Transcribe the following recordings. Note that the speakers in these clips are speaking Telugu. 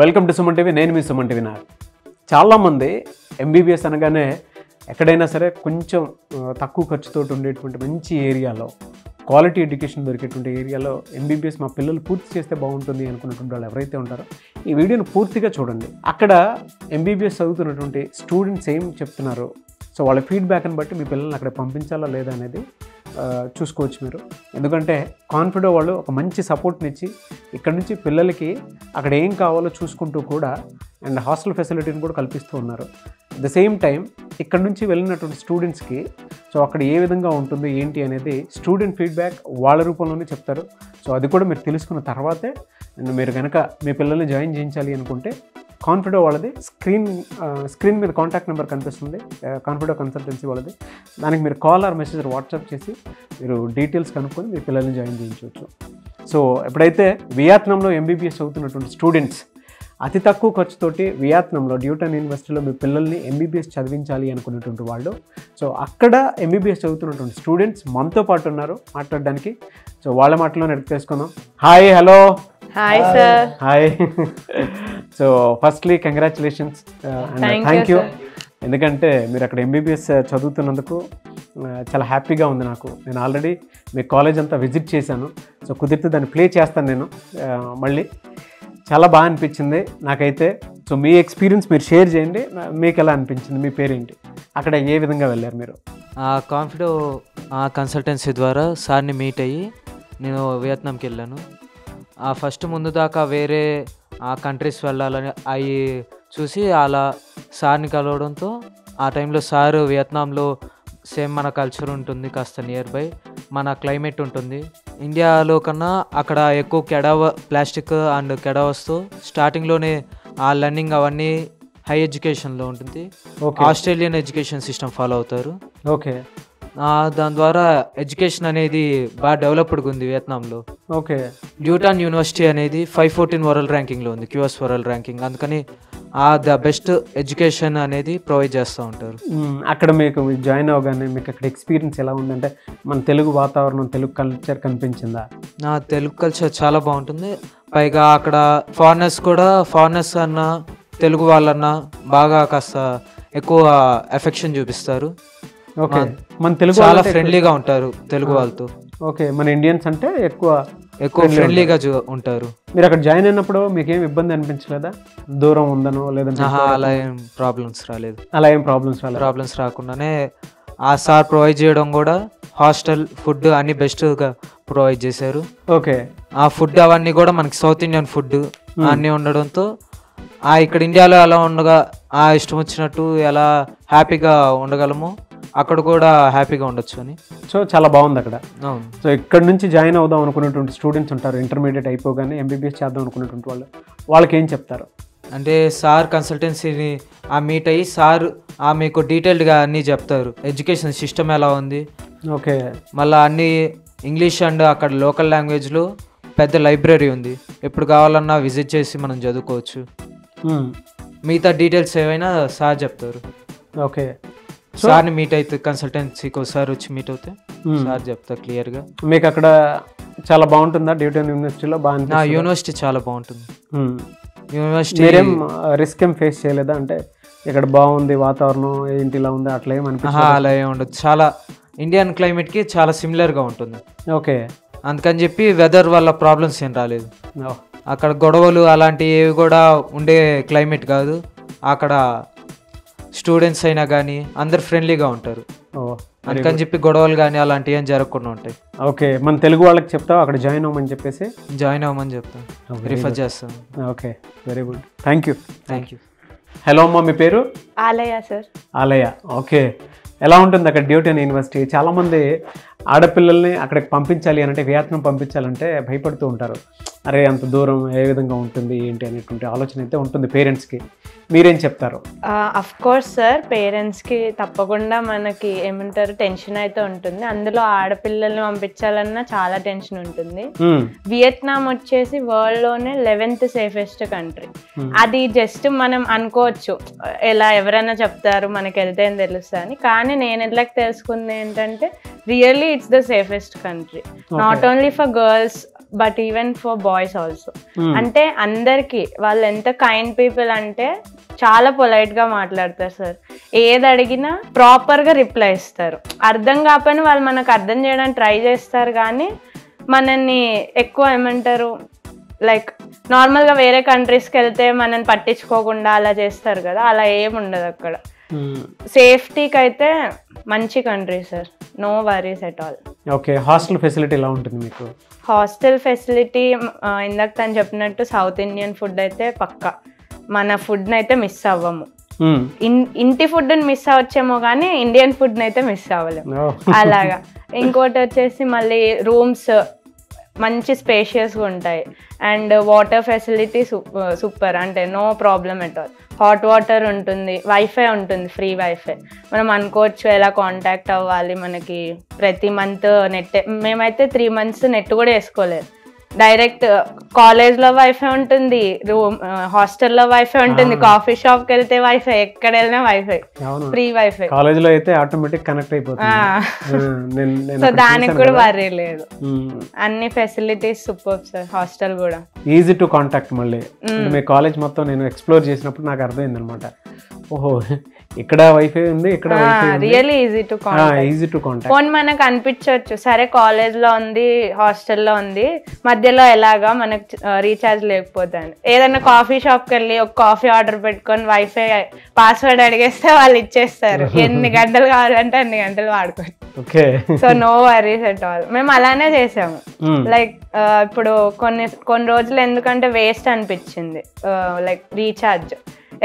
Welcome to Suman TV. నేను మీ సుమన్ టీవీ. చాలామంది ఎంబీబీఎస్ అనగానే ఎక్కడైనా సరే కొంచెం తక్కువ ఖర్చుతో ఉండేటువంటి మంచి ఏరియాలో, క్వాలిటీ ఎడ్యుకేషన్ దొరికేటువంటి ఏరియాలో ఎంబీబీఎస్ మా పిల్లలు పూర్తి చేస్తే బాగుంటుంది అనుకున్నటువంటి వాళ్ళు ఎవరైతే ఉంటారో ఈ వీడియోని పూర్తిగా చూడండి. అక్కడ ఎంబీబీఎస్ చదువుతున్నటువంటి స్టూడెంట్స్ ఏం చెప్తున్నారు, సో వాళ్ళ ఫీడ్బ్యాక్ని బట్టి మీ పిల్లల్ని అక్కడ పంపించాలా లేదా అనేది చూసుకోవచ్చు మీరు. ఎందుకంటే కాన్ఫిడో వాళ్ళు ఒక మంచి సపోర్ట్ని ఇచ్చి ఇక్కడ నుంచి పిల్లలకి అక్కడ ఏం కావాలో చూసుకుంటూ కూడా అండ్ హాస్టల్ ఫెసిలిటీని కూడా కల్పిస్తూ ఉన్నారు. అట్ ద సేమ్ టైం ఇక్కడ నుంచి వెళ్ళినటువంటి స్టూడెంట్స్కి సో అక్కడ ఏ విధంగా ఉంటుంది ఏంటి అనేది స్టూడెంట్ ఫీడ్బ్యాక్ వాళ్ళ రూపంలోనే చెప్తారు. సో అది కూడా మీరు తెలుసుకున్న తర్వాతే అండ్ మీరు కనుక మీ పిల్లల్ని జాయిన్ చేయించాలి అనుకుంటే కాన్ఫిడో వాళ్ళది స్క్రీన్ మీద కాంటాక్ట్ నెంబర్ కనిపిస్తుంది, కాన్ఫిడో కన్సల్టెన్సీ వాళ్ళది. దానికి మీరు కాల్ ఆర్ మెసేజ్ వాట్సాప్ చేసి మీరు డీటెయిల్స్ కనుక్కొని మీ పిల్లల్ని జాయిన్ చేయించవచ్చు. సో ఎప్పుడైతే వియత్నాంలో ఎంబీబీఎస్ చదువుతున్నటువంటి స్టూడెంట్స్ అతి తక్కువ ఖర్చుతోటి వియత్నాంలో డ్యూటన్ యూనివర్సిటీలో మీ పిల్లల్ని ఎంబీబీఎస్ చదివించాలి అనుకున్నటువంటి వాళ్ళు, సో అక్కడ ఎంబీబీఎస్ చదువుతున్నటువంటి స్టూడెంట్స్ మనతో పాటు ఉన్నారు మాట్లాడడానికి. సో వాళ్ళ మాటలోనే అడిగి తెలుసుకుందాం. Hi, hello. Hi sir. Hi. So firstly congratulations and thank you. ఎందుకంటే మీరు అక్కడ ఎంబీబీఎస్ చదువుతున్నందుకు చాలా హ్యాపీగా ఉంది నాకు. నేను ఆల్రెడీ మీ కాలేజ్ అంతా విజిట్ చేశాను. సో కుదిరితే దాన్ని ప్లే చేస్తాను నేను మళ్ళీ. చాలా బాగా అనిపించింది నాకైతే. సో మీ ఎక్స్పీరియన్స్ మీరు షేర్ చేయండి. మీకు ఎలా అనిపించింది? మీ పేరేంటి? అక్కడ ఏ విధంగా వెళ్ళారు మీరు? కాన్ఫిడో కన్సల్టెన్సీ ద్వారా సార్ని మీట్ అయ్యి నేను వియత్నాంకి వెళ్ళాను. ఫస్ట్ ముందు దాకా వేరే కంట్రీస్ వెళ్ళాలని అవి చూసి అలా సార్ని కలవడంతో ఆ టైంలో సార్ వియత్నాంలో సేమ్ మన కల్చర్ ఉంటుంది, కాస్త నియర్ బై మన క్లైమేట్ ఉంటుంది. ఇండియాలో కన్నా అక్కడ ఎక్కువ ప్లాస్టిక్ అండ్ కెడావస్తో స్టార్టింగ్లోనే ఆ లెర్నింగ్ అవన్నీ హై ఎడ్యుకేషన్లో ఉంటుంది. ఆస్ట్రేలియన్ ఎడ్యుకేషన్ సిస్టమ్ ఫాలో అవుతారు. ఓకే. దాని ద్వారా ఎడ్యుకేషన్ అనేది బాగా డెవలప్డ్గా ఉంది వియత్నాంలో. ఓకే. డ్యూటాన్ యూనివర్సిటీ అనేది 514 వరల్డ్ ర్యాంకింగ్లో ఉంది, క్యూఎస్ వరల్డ్ ర్యాంకింగ్. అందుకని ద బెస్ట్ ఎడ్యుకేషన్ అనేది ప్రొవైడ్ చేస్తూ ఉంటారు. అక్కడ మీకు జాయిన్ అవ్వగానే మీకు అక్కడ ఎక్స్పీరియన్స్ ఎలా ఉందంటే మన తెలుగు వాతావరణం, తెలుగు కల్చర్ కనిపించిందా? తెలుగు కల్చర్ చాలా బాగుంటుంది. పైగా అక్కడ ఫారినర్స్ అన్నా తెలుగు వాళ్ళన్నా బాగా కాస్త ఎక్కువ ఎఫెక్షన్ చూపిస్తారు. ఓకే. మన తెలుగు చాలా ఫ్రెండ్లీగా ఉంటారు తెలుగు వాళ్ళతో. ఓకే. మన ఇండియన్స్ అంటే ఎక్కువ ఫ్రెండ్లీగా ఉంటారు. మీరు అక్కడ జాయిన్ అయినప్పుడు మీకు ఏం ఇబ్బంది అనిపించలేదా? దూరం ఉందనో లేదంటే అలా ఏం ప్రాబ్లమ్స్ రాలేదు. అలా ఏం ప్రాబ్లమ్స్ రాకుండానే ఆ సార్ ప్రొవైడ్ చేయడం కూడా హాస్టల్ ఫుడ్ అన్ని బెస్ట్గా ప్రొవైడ్ చేశారు. ఓకే. ఆ ఫుడ్ అవన్నీ కూడా మనకి సౌత్ ఇండియన్ ఫుడ్ అన్నీ ఉండడంతో ఇక్కడ ఇండియాలో ఎలా ఉండగా ఇష్టం వచ్చినట్టు ఎలా హ్యాపీగా ఉండగలమో అక్కడ కూడా హ్యాపీగా ఉండొచ్చు అని. సో చాలా బాగుంది అక్కడ. అవును. సో ఇక్కడ నుంచి జాయిన్ అవుదాం అనుకున్నటువంటి స్టూడెంట్స్ ఉంటారు, ఇంటర్మీడియట్ అయిపోగానే ఎంబీబీఎస్ చేద్దాం అనుకున్నటువంటి వాళ్ళకి ఏం చెప్తారు? అంటే సార్ కన్సల్టెన్సీని మీట్ అయ్యి సార్ మీకు డీటెయిల్డ్గా అన్నీ చెప్తారు. ఎడ్యుకేషన్ సిస్టమ్ ఎలా ఉంది. ఓకే. మళ్ళీ అన్నీ ఇంగ్లీష్ అండ్ అక్కడ లోకల్ లాంగ్వేజ్లో పెద్ద లైబ్రరీ ఉంది. ఎప్పుడు కావాలన్నా విజిట్ చేసి మనం చదువుకోవచ్చు. మిగతా డీటెయిల్స్ ఏవైనా సార్ చెప్తారు. ఓకే. సార్ని మీట్ అయితే కన్సల్టెన్సీకి ఒకసారి వచ్చి మీట్ అవుతే సార్ చెప్తారు క్లియర్గా. మీకు అక్కడ చాలా బాగుంటుందా? డ్యూటన్ యూనివర్సిటీలో బాగా? యూనివర్సిటీ చాలా బాగుంటుంది. యూనివర్సిటీ మీరేం రిస్క్ ఏం ఫేస్ చేయలేదా? అంటే ఇక్కడ బాగుంది వాతావరణం ఏంటి ఇలా ఉంది అట్లా ఏం అనిపిస్తుంది? అలా ఏమి ఉండదు. చాలా ఇండియన్ క్లైమేట్కి చాలా సిమిలర్గా ఉంటుంది. ఓకే. అందుకని చెప్పి వెదర్ వల్ల ప్రాబ్లమ్స్ ఏం రాలేదు. అక్కడ గొడవలు అలాంటివి కూడా ఉండే క్లైమేట్ కాదు. అక్కడ స్టూడెంట్స్ అయినా కానీ అందరు ఫ్రెండ్లీగా ఉంటారు. అందుకని చెప్పి గొడవలు కానీ అలాంటివి ఏం జరగకుండా ఉంటాయి. ఓకే. మన తెలుగు వాళ్ళకి చెప్తావు అక్కడ జాయిన్ అవ్వమని చెప్పేసి? జాయిన్ అవ్వమని చెప్తాను, రిఫర్ చేస్తాను. Okay, very good, thank you. Hello అమ్మ, మీ పేరు? ఆలయ సార్. ఆలయ. ఓకే. ఎలా ఉంటుంది అక్కడ డ్యూటన్ యూనివర్సిటీ? చాలామంది ఆడపిల్లల్ని అక్కడికి పంపించాలి అంటే, వియత్నాం పంపించాలంటే భయపడుతూ ఉంటారు. అరే అంత దూరం ఏ విధంగా ఉంటుంది ఏంటి అనేటువంటి ఆలోచన అయితే ఉంటుంది పేరెంట్స్కి. మీరేం చెప్తారు? అఫ్ కోర్స్ సార్, పేరెంట్స్కి తప్పకుండా మనకి ఏమంటారు టెన్షన్ అయితే ఉంటుంది. అందులో ఆడపిల్లల్ని పంపించాలన్నా చాలా టెన్షన్ ఉంటుంది. వియత్నాం వచ్చేసి వరల్డ్ లోనే 11th సేఫెస్ట్ కంట్రీ. అది జస్ట్ మనం అనుకోవచ్చు, ఎలా ఎవరైనా చెప్తారు మనకి వెళ్తే అని తెలుస్తుంది అని. కానీ నేను ఎట్లా తెలుసుకుంది ఏంటంటే really it's the safest country. Not only for girls, but even for boys also. అంటే అందరికి వాళ్ళు ఎంత కైండ్ పీపుల్ అంటే చాలా పొలైట్ గా మాట్లాడతారు సార్. ఏది అడిగినా ప్రాపర్ గా రిప్లై ఇస్తారు. అర్థం కాకపోయినా వాళ్ళు మనకు అర్థం చేయడానికి ట్రై చేస్తారు, కానీ మనల్ని ఎక్కువ ఏమంటారు లైక్ నార్మల్గా వేరే కంట్రీస్కి వెళ్తే మనల్ని పట్టించుకోకుండా అలా చేస్తారు కదా, అలా ఏమి ఉండదు అక్కడ. సేఫ్టీకి అయితే మంచి country sir, no worries at all. Okay, hostel facility ఎలా ఉంటుంది మీకు? హాస్టల్ ఫెసిలిటీ ఇందాక తను చెప్పినట్టు సౌత్ ఇండియన్ ఫుడ్ అయితే పక్కా, మన ఫుడ్ని అయితే మిస్ అవ్వము. ఇంటి ఫుడ్ని మిస్ అవ్వచ్చేమో కానీ ఇండియన్ ఫుడ్ని అయితే మిస్ అవ్వలేము అలాగా. ఇంకోటి వచ్చేసి మళ్ళీ రూమ్స్ మంచి స్పేషియస్గా ఉంటాయి, అండ్ వాటర్ ఫెసిలిటీ సూపర్, అంటే no problem at all. Hot water ఉంటుంది, వైఫై ఉంటుంది, ఫ్రీ వైఫై. మనం అనుకోవచ్చు ఎలా కాంటాక్ట్ అవ్వాలి, మనకి ప్రతి మంత్ నెట్. మేమైతే 3 months నెట్ కూడా వేసుకోలేదు, డైరెక్ట్ కాలేజ్లో వైఫై ఉంటుంది, హాస్టల్లో వైఫై ఉంటుంది, కాఫీ షాప్కి వెళ్తే వైఫై, ఎక్కడ వెళ్ళినా వైఫై, ఫ్రీ వైఫై. కాలేజ్లో అయితే ఆటోమేటిక్ కనెక్ట్ అయిపోతుంది. సో దానికి కూడా వరీ లేదు, అన్ని ఫెసిలిటీస్ సూపర్ సార్. హాస్టల్ కూడా ఈజీ టు కాంటాక్ట్. మళ్ళీ మీ కాలేజ్ మొత్తం నేను ఎక్స్ప్లోర్ చేసినప్పుడు నాకు అర్థమైంది అనమాట, ఓహో ఇక్కడ వైఫై ఉంది, ఇక్కడ really easy to contact. Phone మనకు అనిపించవచ్చు సరే కాలేజ్లో ఉంది, హాస్టల్లో ఉంది, మధ్యలో ఎలాగా మనకు రీఛార్జ్ లేకపోతే అని. ఏదైనా కాఫీ షాప్కి వెళ్ళి ఒక కాఫీ ఆర్డర్ పెట్టుకొని వైఫై పాస్వర్డ్ అడిగేస్తే వాళ్ళు ఇచ్చేస్తారు, ఎన్ని గంటలు కావాలంటే అన్ని గంటలు వాడుకోవచ్చు. So no worries at all. మేము అలానే చేసాము. లైక్ ఇప్పుడు కొన్ని రోజులు ఎందుకంటే వేస్ట్ అనిపించింది, లైక్ రీఛార్జ్.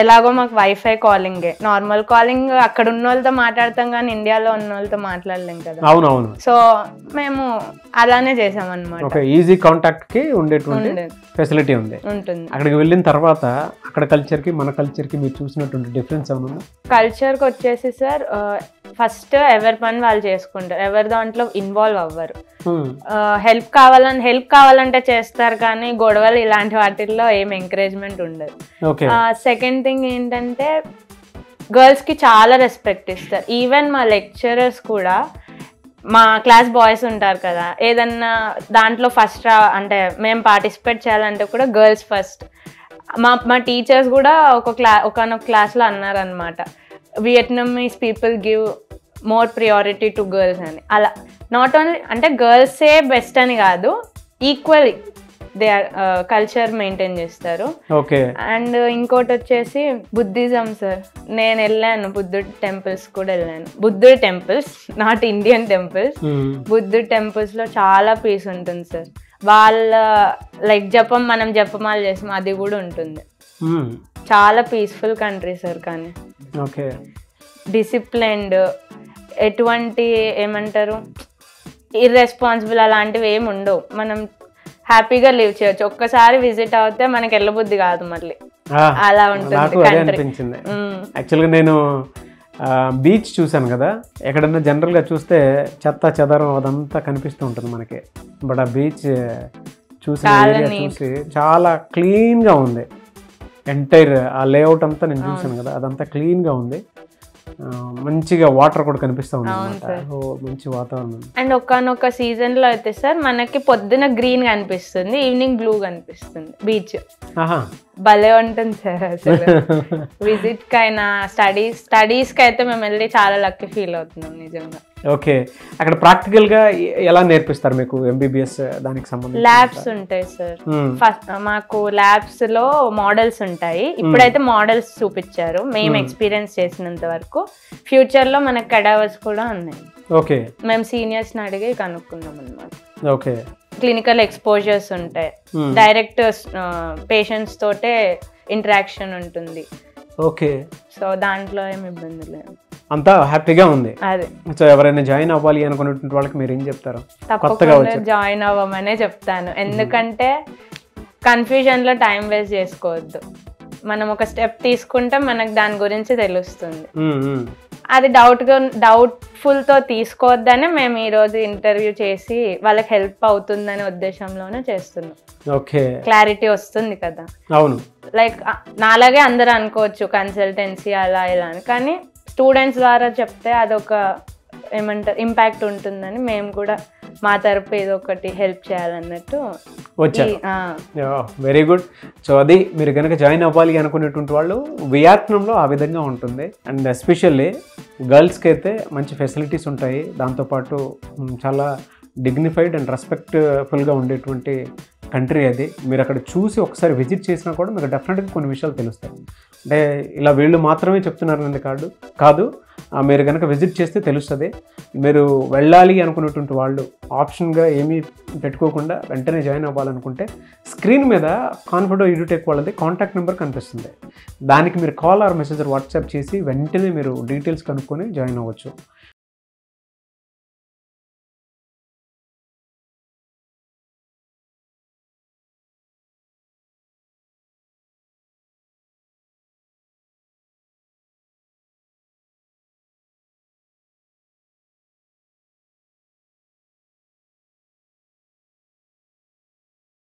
ఎలాగో మాకు వైఫై కాలింగే, నార్మల్ కాలింగ్ అక్కడ ఉన్న వాళ్ళతో మాట్లాడతాం కానీ ఇండియాలో ఉన్న వాళ్ళతో మాట్లాడలేం కదా. అవునవును. సో మేము అలానే చేసాం అనమాట. ఈజీ కాంటాక్ట్ కి ఉండేటువంటి ఫెసిలిటీ ఉంది. అక్కడికి వెళ్ళిన తర్వాత అక్కడ కల్చర్ కి మన కల్చర్ కి మీరు చూసినటువంటి డిఫరెన్స్ ఏమన్నా? కల్చర్ కి వచ్చేసి సార్ ఫస్ట్ ఎవరి పని వాళ్ళు చేసుకుంటారు, ఎవరి దాంట్లో ఇన్వాల్వ్ అవ్వరు. హెల్ప్ కావాలంటే చేస్తారు కానీ గొడవలు ఇలాంటి వాటిల్లో ఏం ఎంకరేజ్మెంట్ ఉండదు. సెకండ్ థింగ్ ఏంటంటే గర్ల్స్ కి చాలా రెస్పెక్ట్ ఇస్తారు. ఈవెన్ మా లెక్చరర్స్ కూడా, మా క్లాస్ బాయ్స్ ఉంటారు కదా, ఏదన్నా దాంట్లో ఫస్ట్ అంటే మేము పార్టిసిపేట్ చేయాలంటే కూడా గర్ల్స్ ఫస్ట్. మా టీచర్స్ కూడా ఒకనొక క్లాస్లో అన్నారనమాట, Vietnamese people give more priority to girls అని. అలా నాట్ ఓన్లీ అంటే గర్ల్సే బెస్ట్ అని కాదు, equally they are culture maintain చేస్తారు. అండ్ ఇంకోటి వచ్చేసి బుద్ధిజం సార్. నేను వెళ్ళాను బుద్ధుడి టెంపుల్స్ కూడా వెళ్ళాను. బుద్ధుడి టెంపుల్స్, నాట్ ఇండియన్ టెంపుల్స్. బుద్ధుడి టెంపుల్స్ లో చాలా పీస్ ఉంటుంది సార్. వాళ్ళ లైక్ జపం, మనం జపమాలు చేసాం, అది కూడా ఉంటుంది. చాలా పీస్ఫుల్ కంట్రీ సార్. కానీ డిసిప్లైన్డ్, ఎటువంటి ఏమంటారు ఇర్రెస్పాన్సిబుల్ అలాంటివి ఏమి ఉండవు. మనం హ్యాపీగా లివ్ చేయొచ్చు. ఒక్కసారి విజిట్ అవుతే మనకి వెళ్ళబుద్ధి కాదు మళ్ళీ, అలా ఉంటుంది కంట్రీ. యాక్చువల్గా నేను బీచ్ చూసాను కదా, ఎక్కడన్నా జనరల్గా చూస్తే చెత్త చెదారం అదంతా కనిపిస్తూ ఉంటుంది మనకి. బట్ ఆ బీచ్ చూసి చాలా క్లీన్గా ఉంది. ఎంటైర్ ఆ లేఅవుట్ అంతా నేను చూసాను కదా, అదంతా క్లీన్గా ఉంది. మంచిగా వాటర్ కూడా కనిపిస్తూ ఉంది, మంచి వాతావరణం. అండ్ ఒక్కనొక్క సీజన్ లో అయితే సార్ మనకి పొద్దున గ్రీన్ కనిపిస్తుంది, ఈవినింగ్ బ్లూ కనిపిస్తుంది బీచ్. భలే ఉంటుంది సార్ అసలు. విజిట్ కైనా స్టడీస్ కి అయితే మేము వెళ్ళి చాలా లక్కీ ఫీల్ అవుతున్నాం నిజంగా. ఓకే, అక్కడ ప్రాక్టికల్ గా ఎలా నేర్పిస్తారు మీకు ఎంబీబీఎస్ దానికి సంబంధించి? ల్యాబ్స్ ఉంటాయి సార్. ఫస్ట్ మాకు ల్యాబ్స్ లో మోడల్స్ ఉంటాయి. ఇప్పుడైతే మోడల్స్ చూపించారు మేము ఎక్స్పీరియన్స్ చేసినంత వరకు. ఫ్యూచర్ లో మనకు కడావర్స్ కూడా ఉన్నాయి. ఓకే, మేము సీనియర్స్ ని అడిగి కనుక్కున్నాం అన్నమాట. ఓకే, క్లినికల్ ఎక్స్పోజర్స్ ఉంటాయి, డైరెక్ట్ పేషెంట్స్ తోటే ఇంటరాక్షన్ ఉంటుంది. ఓకే, సో దాంట్లో ఏమి ఇబ్బంది లేదు, అంతా హ్యాపీగా ఉంది. అదే. సో ఎవరైనా జాయిన్ అవ్వాలి అనుకున్నటువంటి వాళ్ళకి మీరు ఏం చెప్తారు? తప్పకుండా జాయిన్ అవ్వమనే చెప్తాను. ఎందుకంటే కన్ఫ్యూజన్ లో టైం వేస్ట్ చేసుకోవద్దు. మనం ఒక స్టెప్ తీసుకుంటే మనకు దాని గురించి తెలుస్తుంది. అది డౌట్ఫుల్ తో తీసుకోవద్దనే మేము ఈ రోజు ఇంటర్వ్యూ చేసి వాళ్ళకి హెల్ప్ అవుతుందనే ఉద్దేశంలోనే చేస్తున్నాం. ఓకే, క్లారిటీ వస్తుంది కదా. అవును, లైక్ నాలాగే అందరూ అనుకోవచ్చు కన్సల్టెన్సీ అలా ఇలా అని, కానీ స్టూడెంట్స్ ద్వారా చెప్తే అదొక ఏమంటారు ఇంపాక్ట్ ఉంటుందని మేము కూడా మా తరపు ఏదో ఒకటి హెల్ప్ చేయాలన్నట్టు వచ్చారు. ఆ, వెరీ గుడ్. సో అది మీరు కనుక జాయిన్ అవ్వాలి అనుకునేటువంటి వాళ్ళు వియత్నాంలో ఆ విధంగా ఉంటుంది. అండ్ ఎస్పెషల్లీ గర్ల్స్కి అయితే మంచి ఫెసిలిటీస్ ఉంటాయి. దాంతోపాటు చాలా డిగ్నిఫైడ్ అండ్ రెస్పెక్ట్ఫుల్గా ఉండేటువంటి కంట్రీ అది. మీరు అక్కడ చూసి ఒకసారి విజిట్ చేసినా కూడా మీకు డెఫినెట్గా కొన్ని విషయాలు తెలుస్తాయి. అంటే ఇలా వీళ్ళు మాత్రమే చెప్తున్నారనేది కాదు, మీరు కనుక విజిట్ చేస్తే తెలుస్తుంది. మీరు వెళ్ళాలి అనుకునేటువంటి వాళ్ళు ఆప్షన్గా ఏమీ పెట్టుకోకుండా వెంటనే జాయిన్ అవ్వాలనుకుంటే స్క్రీన్ మీద కాన్ఫిడెంట్ ఎడ్యుటెక్ వాళ్ళది కాంటాక్ట్ నెంబర్ కనిపిస్తుంది. దానికి మీరు కాల్ ఆర్ మెసేజ్ వాట్సాప్ చేసి వెంటనే మీరు డీటెయిల్స్ కనుక్కొని జాయిన్ అవ్వచ్చు.